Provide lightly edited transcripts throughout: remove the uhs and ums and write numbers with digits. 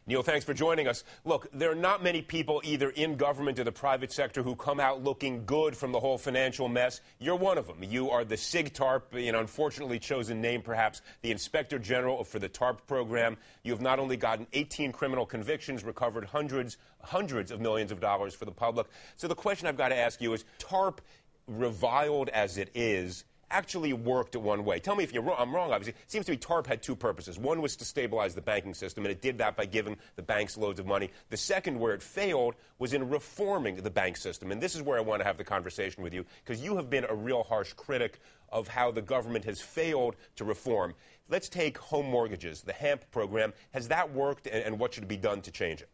Neil, thanks for joining us. Look, there are not many people either in government or the private sector who come out looking good from the whole financial mess. You're one of them. You are the SIG-TARP, unfortunately chosen name, perhaps, the Inspector General for the TARP program. You have not only gotten 18 criminal convictions, recovered hundreds of millions of dollars for the public. So the question I've got to ask you is, TARP, reviled as it is, actually worked one way. Tell me if I'm wrong, obviously. It seems to me TARP had two purposes. One was to stabilize the banking system, and it did that by giving the banks loads of money. The second, where it failed, was in reforming the bank system. And this is where I want to have the conversation with you, because you have been a real harsh critic of how the government has failed to reform. Let's take home mortgages, the HAMP program. Has that worked, and what should be done to change it?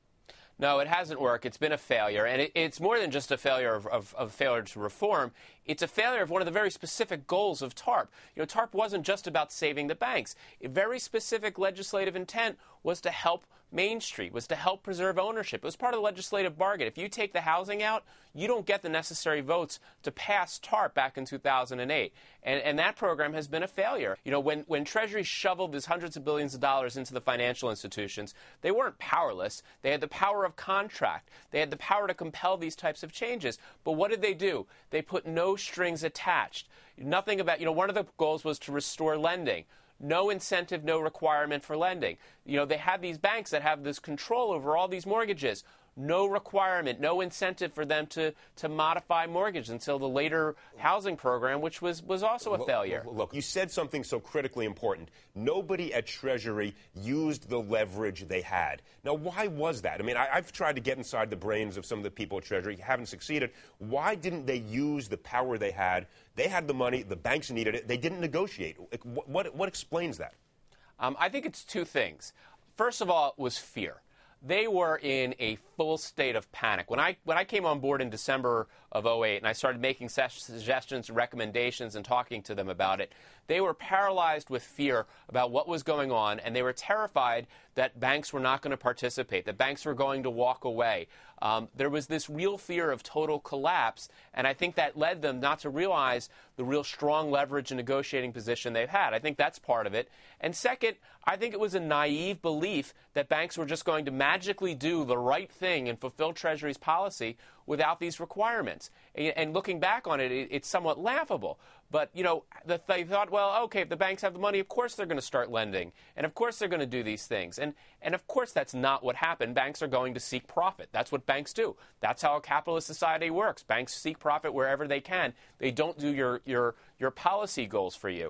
No, it hasn't worked. It's been a failure. And it's more than just a failure of failure to reform. It's a failure of one of the very specific goals of TARP. TARP wasn't just about saving the banks. A very specific legislative intent was to help Main Street, was to help preserve ownership. It was part of the legislative bargain. If you take the housing out, you don't get the necessary votes to pass TARP back in 2008. And that program has been a failure. When Treasury shoveled these hundreds of billions of dollars into the financial institutions, they weren't powerless. They had the power of contract. They had the power to compel these types of changes. But what did they do? They put no strings attached. Nothing about, one of the goals was to restore lending. No incentive, no requirement for lending. They have these banks that have this control over all these mortgages. No requirement, no incentive for them to modify mortgage until the later housing program, which was also a failure. Look, you said something so critically important. Nobody at Treasury used the leverage they had. Now, why was that? I mean, I've tried to get inside the brains of some of the people at Treasury, haven't succeeded. Why didn't they use the power they had? They had the money, the banks needed it, they didn't negotiate. What explains that? I think it's two things. First of all, it was fear. They were in a full state of panic. When I came on board in December of 2008 and I started making suggestions and recommendations and talking to them about it, they were paralyzed with fear about what was going on, and they were terrified that banks were not going to participate, that banks were going to walk away. There was this real fear of total collapse, and I think that led them not to realize the real strong leverage and negotiating position they've had. I think that's part of it. And second, I think it was a naive belief that banks were just going to magically do the right thing and fulfill Treasury's policy without these requirements. And looking back on it, it's somewhat laughable. But, they thought, well, okay, if the banks have the money, of course they're going to start lending. And of course they're going to do these things. And of course that's not what happened. Banks are going to seek profit. That's what banks do. That's how a capitalist society works. Banks seek profit wherever they can. They don't do your policy goals for you.